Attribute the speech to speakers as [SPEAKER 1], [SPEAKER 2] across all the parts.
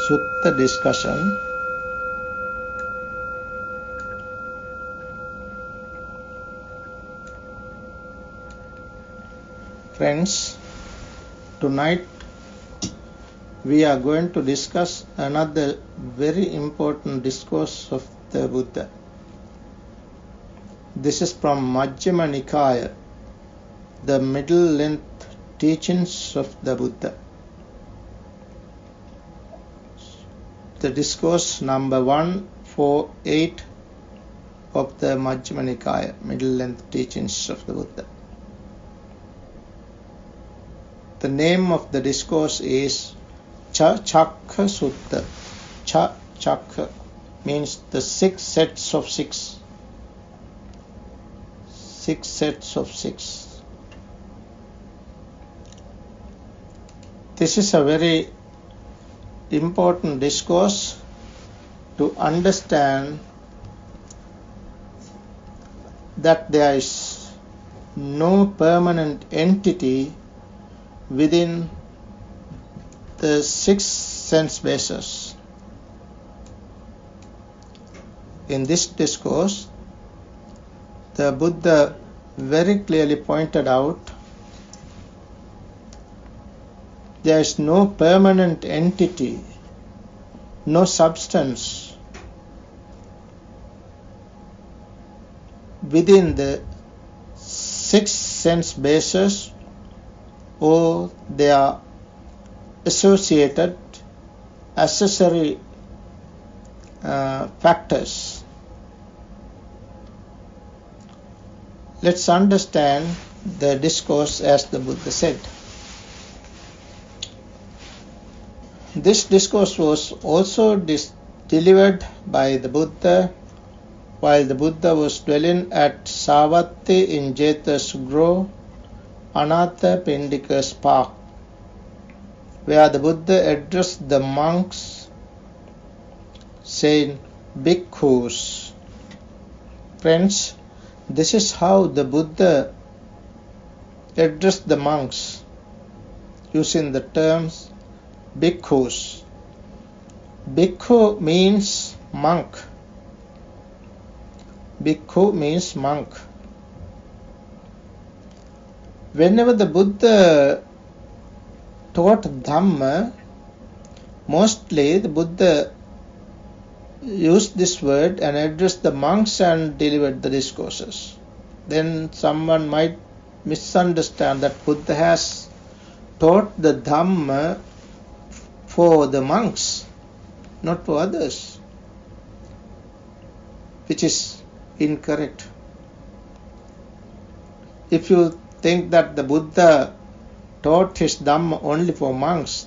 [SPEAKER 1] Sutta discussion. Friends, tonight we are going to discuss another very important discourse of the Buddha. This is from Majjhima Nikaya, the middle-length teachings of the Buddha. The discourse number 148 of the Majjhima Nikaya, middle-length teachings of the Buddha. The name of the discourse is Cha-Chakka Sutta. Cha-Chakka means the 6 sets of 6. 6 sets of 6. This is a very important discourse to understand that there is no permanent entity within the 6 sense bases. In this discourse, the Buddha very clearly pointed out there is no permanent entity, no substance within the 6 sense bases or their associated accessory factors. Let's understand the discourse as the Buddha said. This discourse was also delivered by the Buddha while the Buddha was dwelling at Savatthi in Jeta's Grove, Anatha Pindika's Park, where the Buddha addressed the monks, saying, Bhikkhus. Friends, this is how the Buddha addressed the monks, using the terms Bhikkhus. Bhikkhu means monk. Bhikkhu means monk. Whenever the Buddha taught Dhamma, mostly the Buddha used this word and addressed the monks and delivered the discourses. Then someone might misunderstand that Buddha has taught the Dhamma for the monks, not for others, which is incorrect. If you think that the Buddha taught his Dhamma only for monks,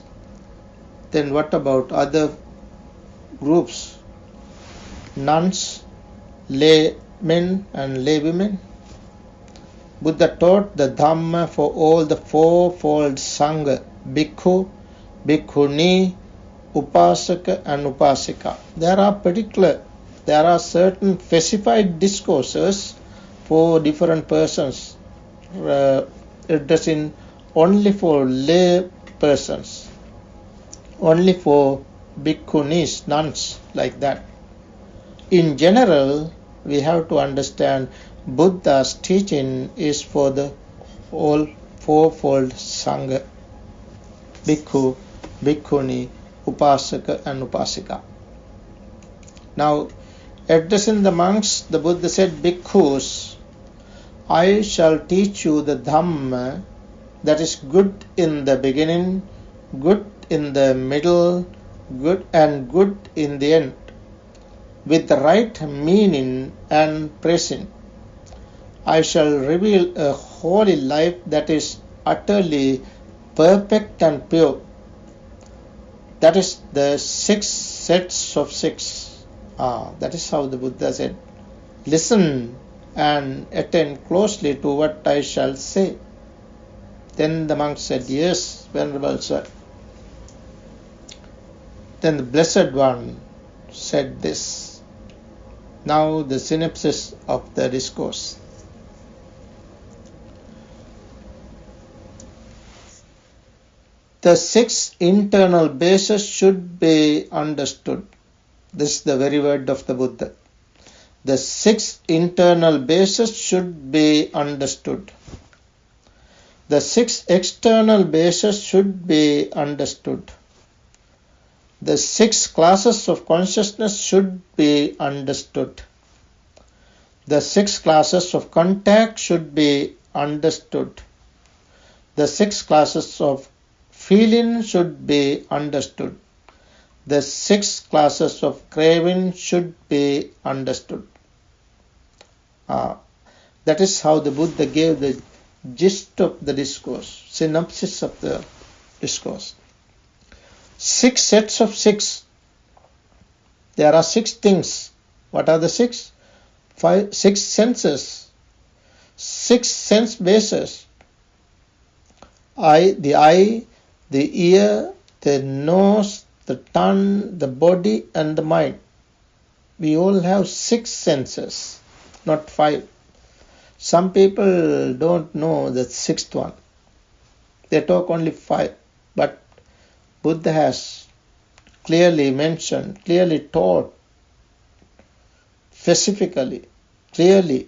[SPEAKER 1] then what about other groups? Nuns, laymen and laywomen? Buddha taught the Dhamma for all the fourfold Sangha, Bhikkhu, Bhikkhuni, Upasaka and Upasika. There are certain specified discourses for different persons, addressing only for lay persons, only for bhikkhunis, nuns, like that. In general, we have to understand Buddha's teaching is for the all fourfold Sangha, Bhikkhu, Bhikkhuni, Upasaka and Upasika. Now, addressing the monks, the Buddha said, Bhikkhus, I shall teach you the Dhamma that is good in the beginning, good in the middle, good in the end, with the right meaning and present. I shall reveal a holy life that is utterly perfect and pure. That is the 6 sets of 6. That is how the Buddha said, listen and attend closely to what I shall say. Then the monk said, yes, Venerable Sir. Then the Blessed One said this. Now the synopsis of the discourse. The six internal bases should be understood. This is the very word of the Buddha. The six internal bases should be understood. The six external bases should be understood. The six classes of consciousness should be understood. The six classes of contact should be understood. The six classes of feeling should be understood. The six classes of craving should be understood. That is how the Buddha gave the gist of the discourse, synopsis of the discourse. Six sets of six. There are six things. What are the six? Six senses. Six sense bases. The eye, the ear, the nose, the tongue, the body, and the mind. We all have six senses, not five. Some people don't know the sixth one. They talk only five. But Buddha has clearly mentioned, clearly taught, specifically, clearly,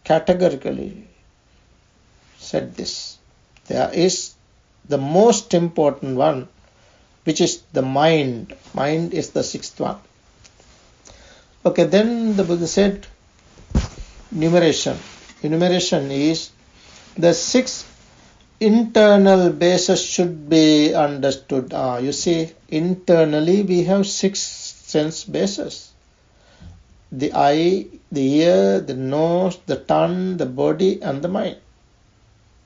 [SPEAKER 1] categorically said this. There is the most important one, which is the mind. Mind is the sixth one. Okay, then the Buddha said enumeration. Enumeration is the six internal bases should be understood. You see, internally we have six sense bases. The eye, the ear, the nose, the tongue, the body, and the mind.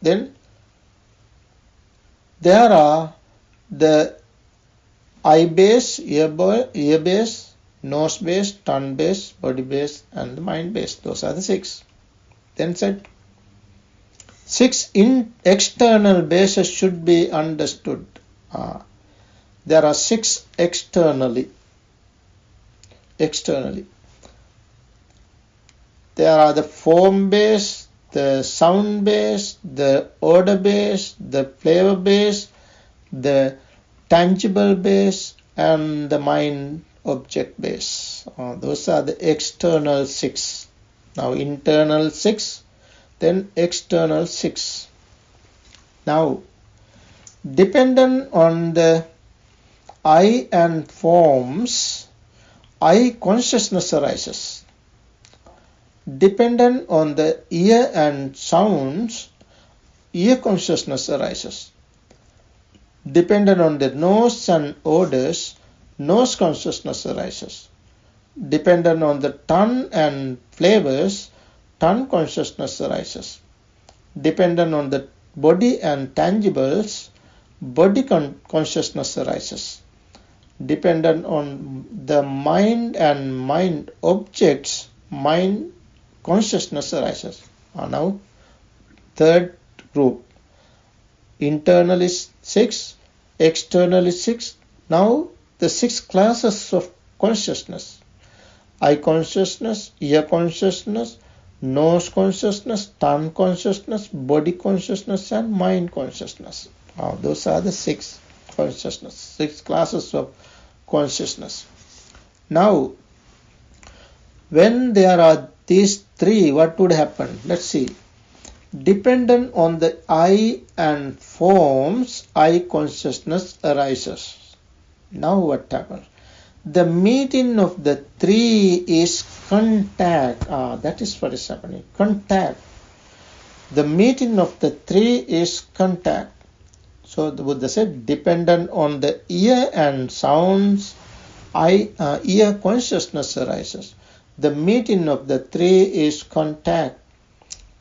[SPEAKER 1] Then there are the eye base, ear base, nose base, tongue base, body base, and the mind base. Those are the six. Then said, six external bases should be understood. There are six externally. There are the form base, the sound base, the odor base, the flavor base, the tangible base, and the mind object base. Those are the external six. Now internal six, then external six. Now, dependent on the eye and forms, eye consciousness arises. Dependent on the ear and sounds, ear consciousness arises. Dependent on the nose and odors, nose consciousness arises. Dependent on the tongue and flavors, tongue consciousness arises. Dependent on the body and tangibles, body consciousness arises. Dependent on the mind and mind objects, mind consciousness arises. Now, third group. Internal is six, external is six. Now, the six classes of consciousness. Eye consciousness, ear consciousness, nose consciousness, tongue consciousness, body consciousness, and mind consciousness. Those are the six consciousness, six classes of consciousness. Now, when there are these three, what would happen? Let's see. Dependent on the eye and forms, eye consciousness arises. Now what happens? The meeting of the three is contact. That is what is happening. Contact. The meeting of the three is contact. So the Buddha said, dependent on the ear and sounds, ear consciousness arises. The meeting of the three is contact.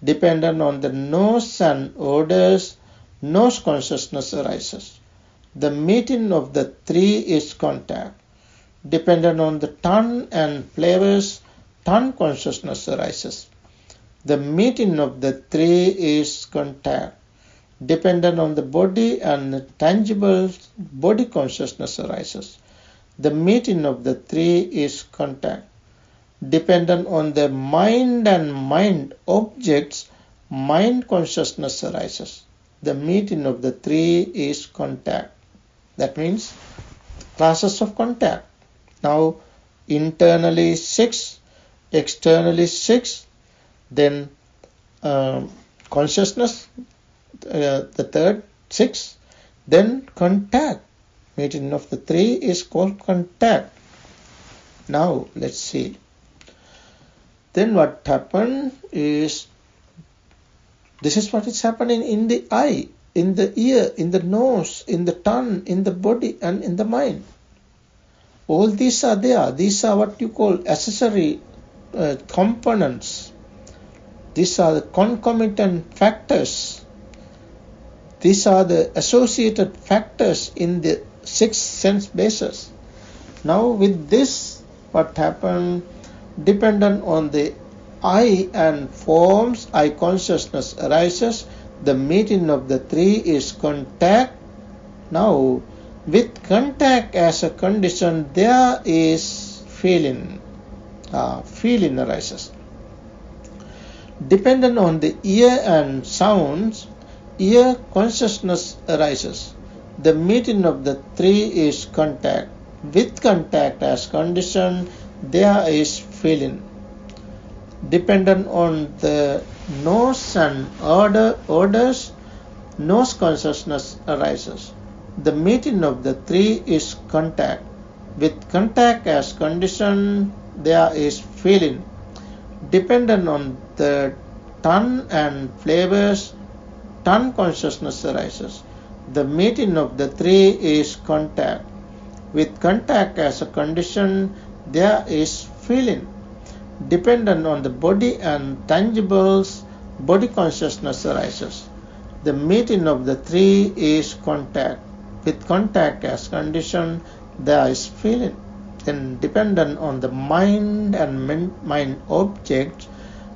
[SPEAKER 1] Dependent on the nose and odors, nose consciousness arises. The meeting of the three is contact. Dependent on the tongue and flavors, tongue consciousness arises. The meeting of the three is contact. Dependent on the body and tangible, body consciousness arises. The meeting of the three is contact. Dependent on the mind and mind objects, mind consciousness arises. the meeting of the three is contact. That means classes of contact. Now internally 6, externally 6, then consciousness, the third 6, then contact. Meeting of the three is called contact. Now let's see. Then what happened is, this is what is happening in the eye, in the ear, in the nose, in the tongue, in the body and in the mind. All these are there. These are what you call accessory components. These are the concomitant factors. These are the associated factors in the 6 sense bases. Now with this, what happened, dependent on the eye and forms, eye consciousness arises. The meeting of the three is contact. Now with contact as a condition, there is feeling. Feeling arises. Dependent on the ear and sounds, ear consciousness arises. The meeting of the three is contact. With contact as condition, there is feeling. Dependent on the nose and odors, nose consciousness arises. The meeting of the three is contact. With contact as condition, there is feeling. Dependent on the tongue and flavors, tongue consciousness arises. The meeting of the three is contact. With contact as a condition, there is feeling. Dependent on the body and tangibles, body consciousness arises. The meeting of the three is contact. With contact as condition, there is feeling. Then dependent on the mind and mind objects,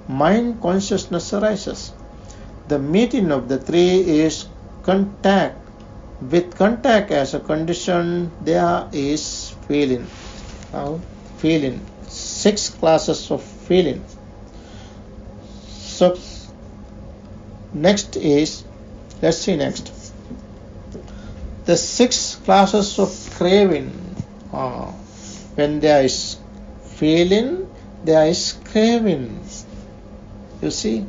[SPEAKER 1] mind consciousness arises. The meeting of the three is contact. With contact as a condition, there is feeling. Now, feeling. 6 classes of feeling. So, next is, let's see next. The 6 classes of craving. When there is feeling, there is craving. You see?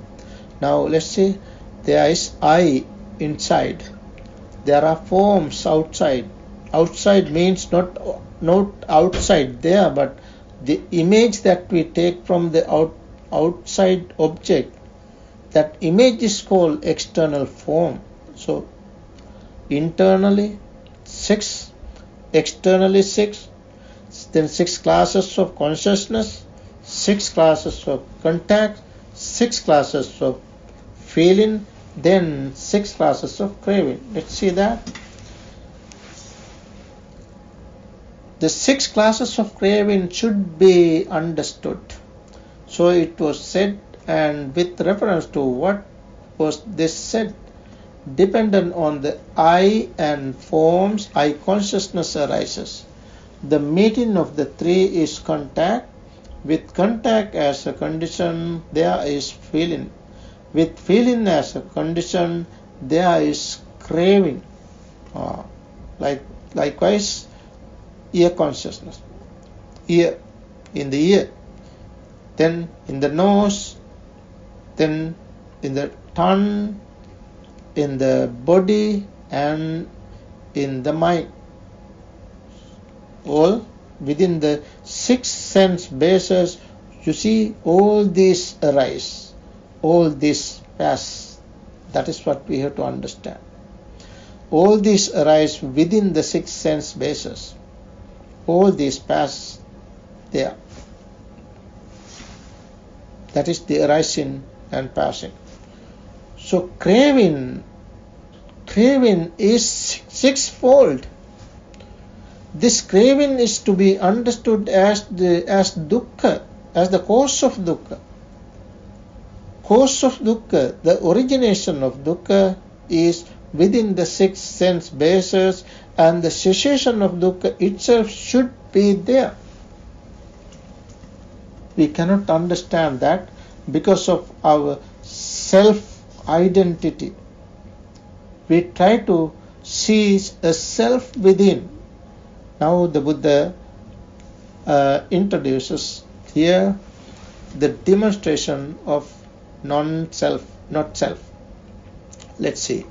[SPEAKER 1] Now let's see. There is I inside. There are forms outside. Outside means not outside there, but the image that we take from the outside object. That image is called external form. So internally 6, externally 6, then 6 classes of consciousness, 6 classes of contact, 6 classes of feeling, then 6 classes of craving. Let's see that. The 6 classes of craving should be understood. So it was said, and with reference to what was this said, dependent on the I and forms, I consciousness arises. The meeting of the three is contact. With contact as a condition, there is feeling. With feeling as a condition, there is craving. Likewise, ear consciousness. Ear, in the ear, then in the nose, then in the tongue, in the body, and in the mind. All within the 6 sense bases, you see, all these arise, all these pass. That is what we have to understand. All these arise within the 6 sense bases. All these pass there. That is the arising and passing. So craving is 6-fold. This craving is to be understood as dukkha, as the cause of dukkha. Cause of dukkha, the origination of dukkha is within the 6 sense bases, and the cessation of dukkha itself should be there. We cannot understand that because of our self-identity. we try to see a self within. Now the Buddha introduces here the demonstration of non-self, not self. Let's see.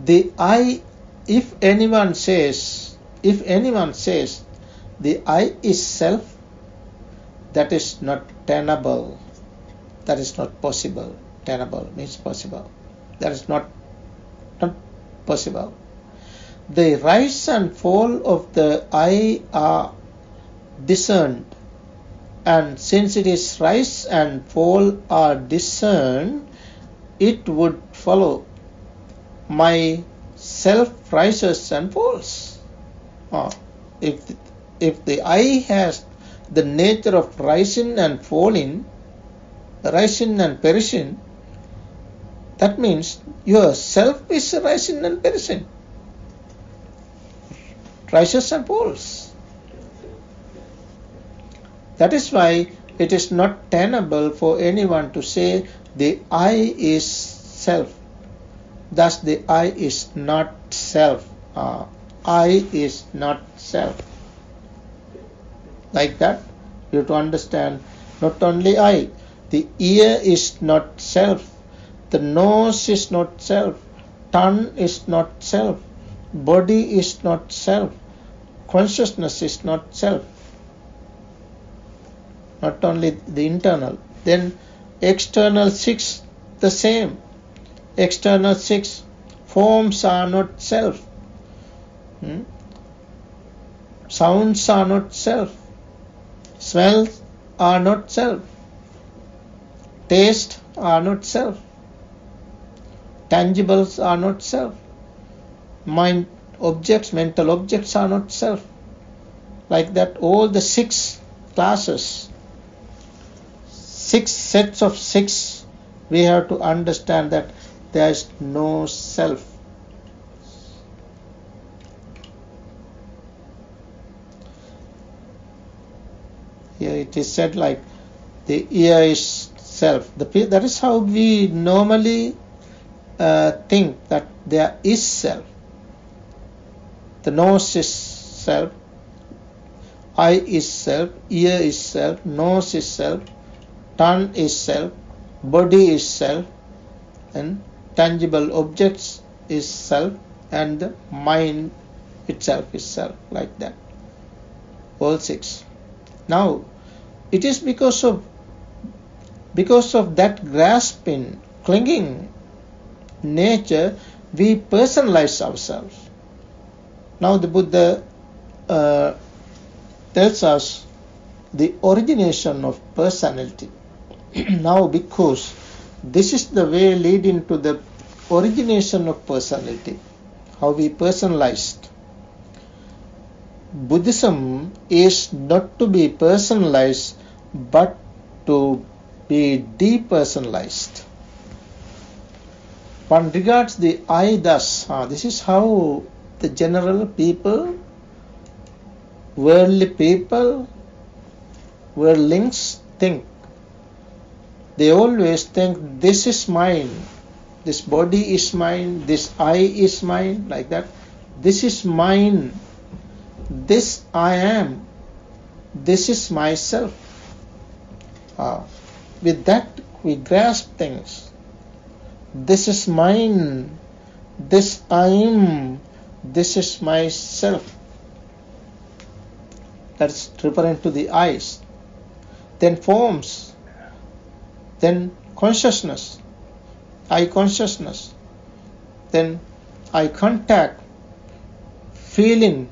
[SPEAKER 1] The I, if anyone says the I is self, that is not tenable. That is not possible. Tenable means possible. That is not possible. The rise and fall of the I are discerned, and since it is rise and fall are discerned, it would follow my self rises and falls. If the I has the nature of rising and falling, rising and perishing, that means your self is rising and perishing, rises and falls. That is why it is not tenable for anyone to say the I is self. Thus the I is not self. I is not self. Like that, you have to understand not only I. The ear is not self. The nose is not self. Tongue is not self. Body is not self. Consciousness is not self. Not only the internal. Then external six, the same. External six forms are not self. Sounds are not self. Smells are not self. Taste are not self. Tangibles are not self. Mind objects, mental objects are not self. Like that, all the six classes, six sets of six, we have to understand that there is no self. Here it is said like the ear is self. That is how we normally think that there is self. The nose is self, eye is self, ear is self, nose is self, tongue is self, body is self, and tangible objects is self, and the mind itself is self, like that. All six. Now, it is because of that grasping, clinging nature, we personalize ourselves. Now the Buddha tells us the origination of personality. Now, because this is the way leading to the origination of personality, how we personalized. Buddhism is not to be personalized, but to be depersonalized. One regards the I thus. This is how the general people, worldly people, worldlings think. They always think this is mine, this body is mine, this I is mine, like that. This is mine, this I am, this is myself. With that we grasp things. This is mine, this I am, this is myself. That's referring to the eyes. Then forms, then consciousness, eye consciousness, then eye contact, feeling,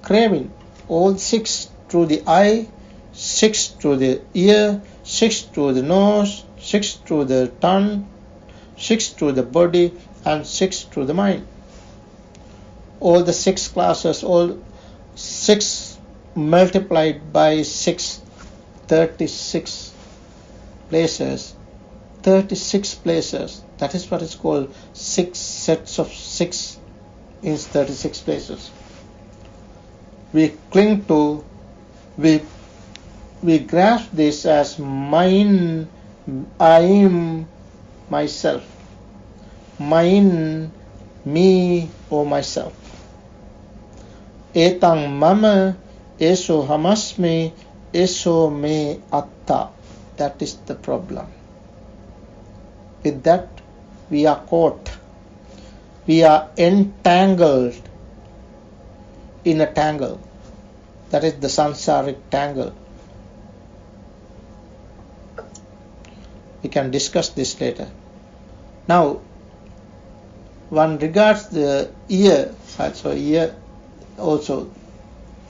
[SPEAKER 1] craving, all six through the eye, six through the ear, six through the nose, six through the tongue, six through the body, and six through the mind. All the six classes, all six multiplied by 6, 36 places. 36 places. That is what is called 6 sets of 6 in 36 places. We cling to, we grasp this as mine, I am, myself. mine, me or myself. Etang mama, eso hamasmi, eso me atta. That is the problem. With that, we are caught. We are entangled in a tangle. That is the samsaric tangle. We can discuss this later. Now, one regards the ear,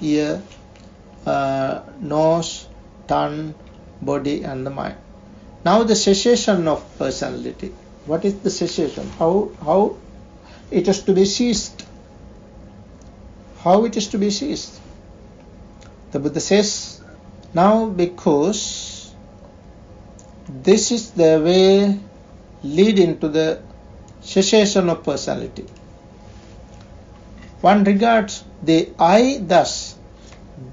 [SPEAKER 1] ear, nose, tongue, body and the mind. Now the cessation of personality. What is the cessation? How it is to be ceased? How it is to be ceased? The Buddha says, now because this is the way leading to the cessation of personality. One regards the I thus,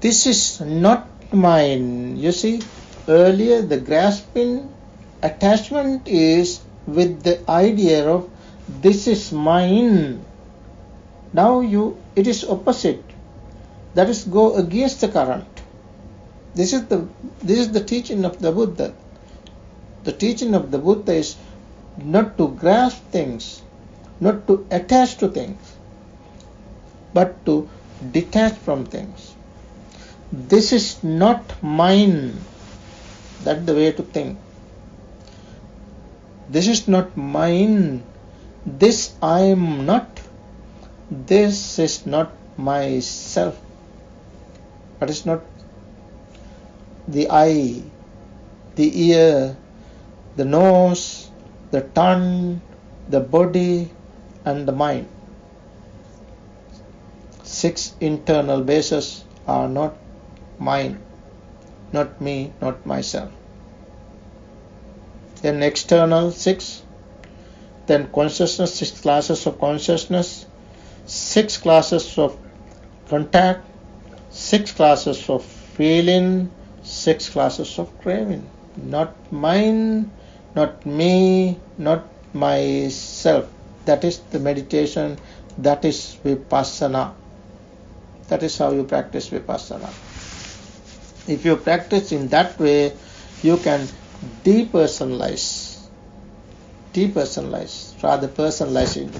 [SPEAKER 1] this is not mine. You see, earlier the grasping attachment is with the idea of this is mine. Now it is opposite. That is go against the current. This is the teaching of the Buddha. The teaching of the Buddha is not to grasp things, not to attach to things, but to detach from things. This is not mine. That's the way to think. This is not mine. This I am not. This is not myself. That is not the eye, the ear, the nose, the tongue, the body and the mind. 6 internal bases are not mine, not me, not myself. Then external 6, then consciousness, 6 classes of consciousness, 6 classes of contact, 6 classes of feeling, 6 classes of craving. Not mine, not me, not myself. That is the meditation, that is vipassana. That is how you practice vipassana. If you practice in that way, you can depersonalize rather personalizing.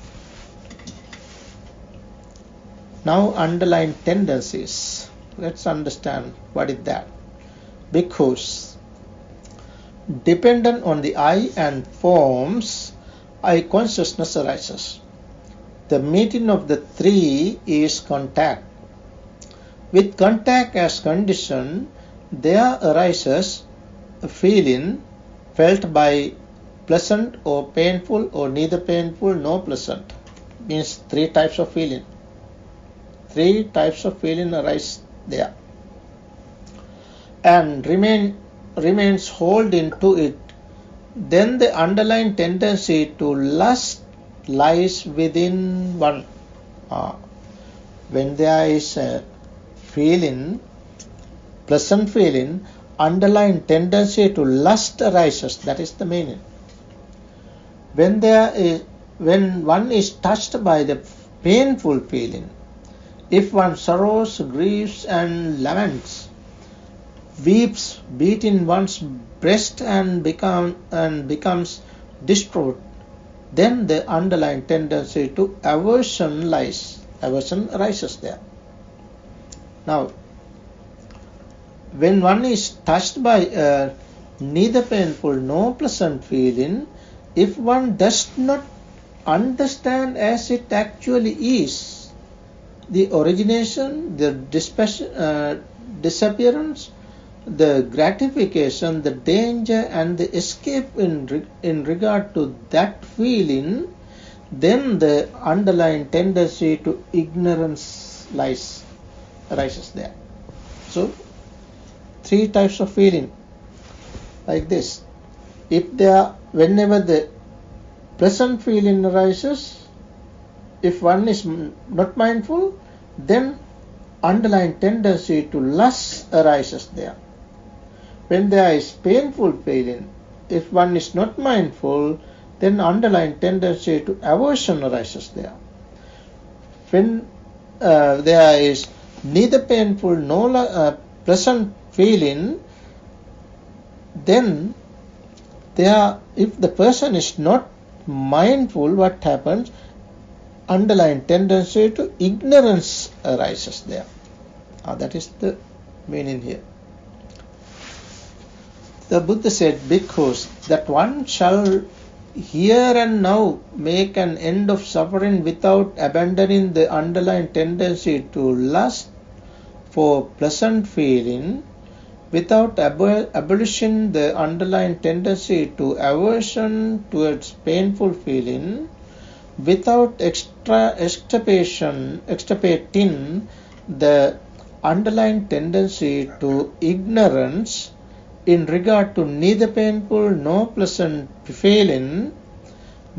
[SPEAKER 1] Now underlying tendencies. Let's understand what is that. Because dependent on the I and forms, I consciousness arises. The meeting of the 3 is contact. With contact as condition, there arises a feeling felt by pleasant or painful or neither painful nor pleasant. Means 3 types of feeling. 3 types of feeling arise there. And remains holding to it. Then the underlying tendency to lust lies within one. When there is a feeling, pleasant feeling, underlying tendency to lust arises. That is the meaning. When one is touched by the painful feeling, if one sorrows, grieves and laments, weeps, beating one's breast and becomes distraught, then the underlying tendency to aversion lies. Aversion arises there. Now, when one is touched by a neither painful nor pleasant feeling, if one does not understand as it actually is, the origination, the disappearance, the gratification, the danger and the escape in regard to that feeling, then the underlying tendency to ignorance arises there. So 3 types of feeling like this. Whenever the pleasant feeling arises, if one is not mindful, then underlying tendency to lust arises there. When there is painful feeling, if one is not mindful, then underlying tendency to aversion arises there. When there is neither painful nor pleasant feeling, then if the person is not mindful, what happens? Underlying tendency to ignorance arises there. That is the meaning here. The Buddha said, Bhikkhus, that one shall here and now make an end of suffering without abandoning the underlying tendency to lust for pleasant feeling, without abolishing the underlying tendency to aversion towards painful feeling, without extirpating the underlying tendency to ignorance in regard to neither painful nor pleasant feeling,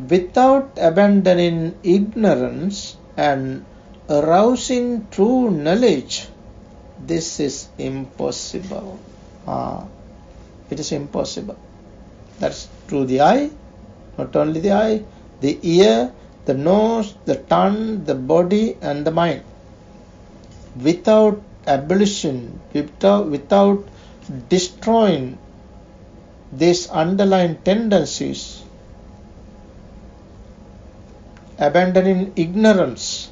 [SPEAKER 1] without abandoning ignorance and arousing true knowledge, this is impossible. It is impossible. That's through the eye, not only the eye, the ear, the nose, the tongue, the body and the mind. Without abolition, without destroying these underlying tendencies, abandoning ignorance,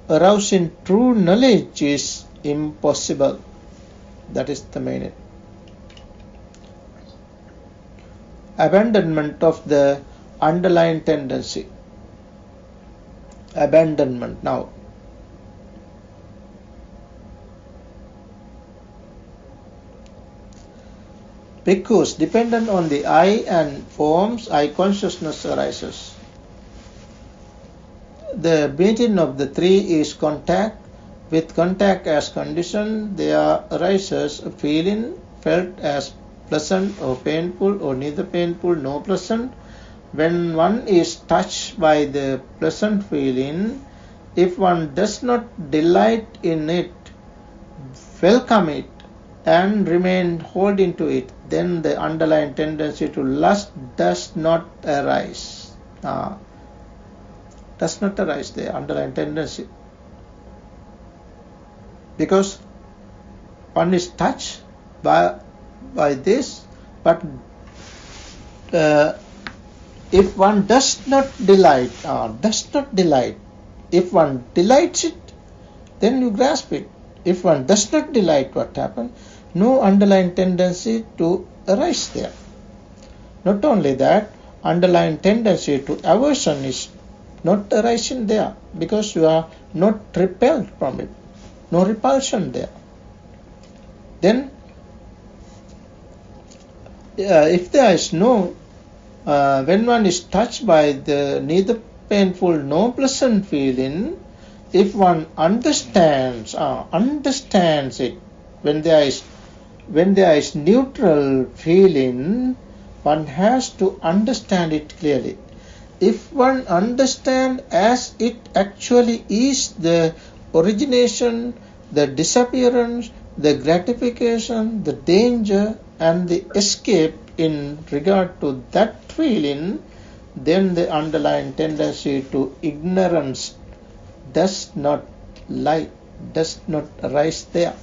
[SPEAKER 1] arousing true knowledge is impossible. That is the meaning. Abandonment of the underlying tendency. Abandonment now. Because dependent on the eye and forms, eye consciousness arises. The meeting of the three is contact. With contact as condition, there arises a feeling felt as pleasant or painful or neither painful nor pleasant. When one is touched by the pleasant feeling, if one does not delight in it, welcome it, and remain holding to it, then the underlying tendency to lust does not arise. Does not arise, the underlying tendency. Because one is touched by this, but if one does not delight, if one delights it, then you grasp it. If one does not delight, what happens? No underlying tendency to arise there. Not only that, underlying tendency to aversion is not arising there, because you are not repelled from it. No repulsion there. Then, if there is no, when one is touched by the neither painful nor pleasant feeling, if one understands it, when there is neutral feeling, one has to understand it clearly. If one understands as it actually is, the origination, the disappearance, the gratification, the danger and the escape in regard to that feeling, then the underlying tendency to ignorance does not arise there.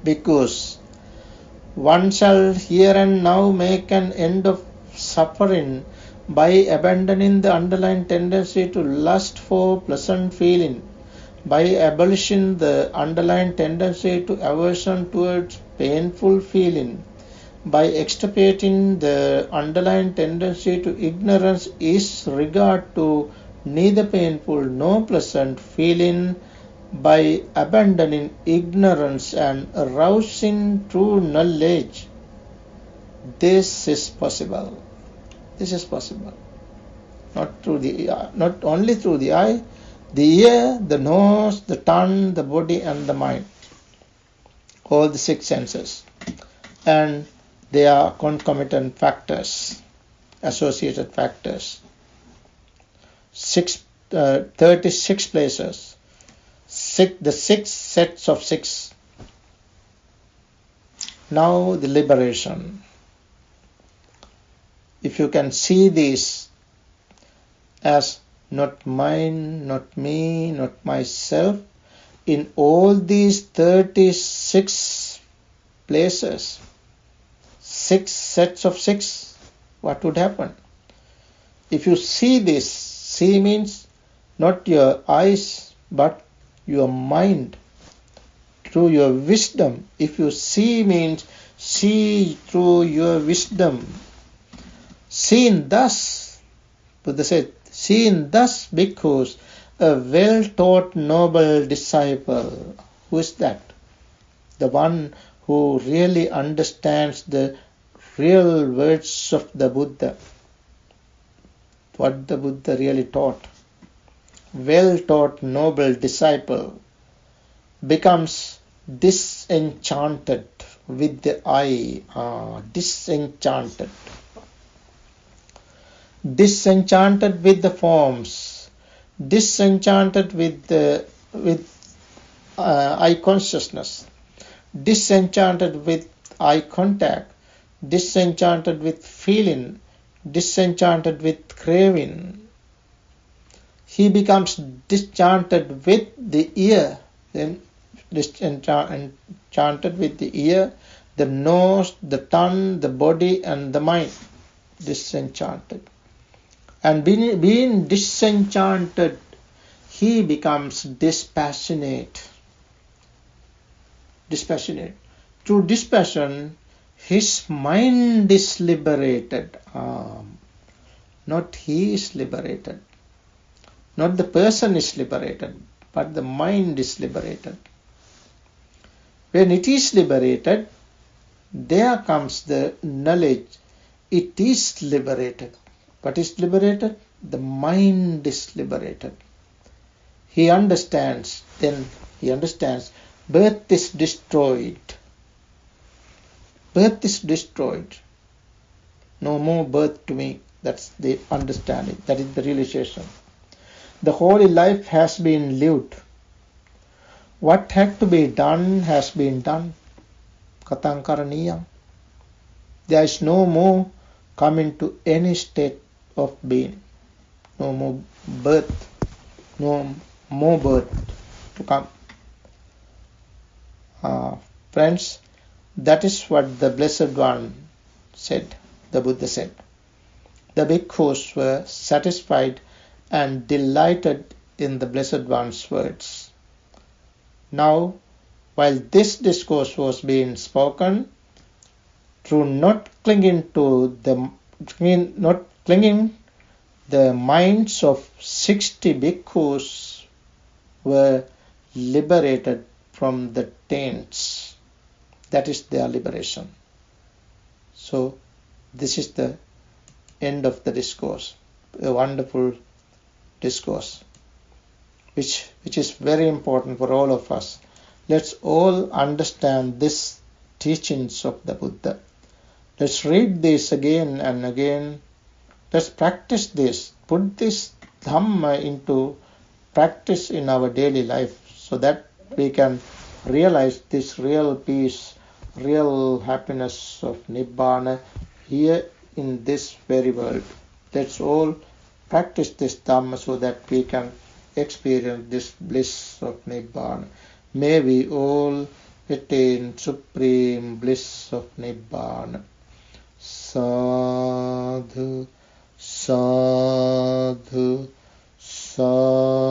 [SPEAKER 1] Because one shall here and now make an end of suffering by abandoning the underlying tendency to lust for pleasant feeling, by abolishing the underlying tendency to aversion towards painful feeling, by extirpating the underlying tendency to ignorance is regard to neither painful nor pleasant feeling, by abandoning ignorance and arousing true knowledge. This is possible. This is possible. Not only through the eye, the ear, the nose, the tongue, the body and the mind. All the six senses. And they are concomitant factors, associated factors. 36 places. The 6 sets of 6. Now the liberation. if you can see this as not mine, not me, not myself, in all these 36 places, 6 sets of 6, what would happen? If you see this, see means not your eyes, but your mind, through your wisdom. If you see means see through your wisdom. Seen thus, Buddha said, seen thus bhikkhus, a well-taught noble disciple. Who is that? The one who really understands the real words of the Buddha. What the Buddha really taught. Well-taught noble disciple becomes disenchanted with the eye. Disenchanted with the forms, disenchanted with eye consciousness, disenchanted with eye contact, disenchanted with feeling, disenchanted with craving. He becomes disenchanted with the ear, then disenchanted with the ear, the nose, the tongue, the body, and the mind. Disenchanted. And being disenchanted, he becomes dispassionate. Through dispassion, his mind is liberated. Not he is liberated. Not the person is liberated, but the mind is liberated. When it is liberated, there comes the knowledge. It is liberated. What is liberated? The mind is liberated. He understands, birth is destroyed. Birth is destroyed. No more birth to me. That's the understanding. That is the realization. The holy life has been lived. What had to be done has been done. Katang karaniyam. There is no more coming to any state of being. No more birth. No more birth to come. Friends, that is what the Blessed One said, the Buddha said. The bhikkhus were satisfied and delighted in the Blessed One's words. Now, while this discourse was being spoken, through not clinging, the minds of 60 bhikkhus were liberated from the taints. That is their liberation. So, this is the end of the discourse. A wonderful discourse, which is very important for all of us. Let's all understand these teachings of the Buddha. Let's read this again and again. Let's practice this. Put this Dhamma into practice in our daily life so that we can realize this real peace, real happiness of Nibbana here in this very world. Let's all practice this Dhamma so that we can experience this bliss of Nibbana. May we all attain supreme bliss of Nibbana. Sadhu, sadhu, sadhu.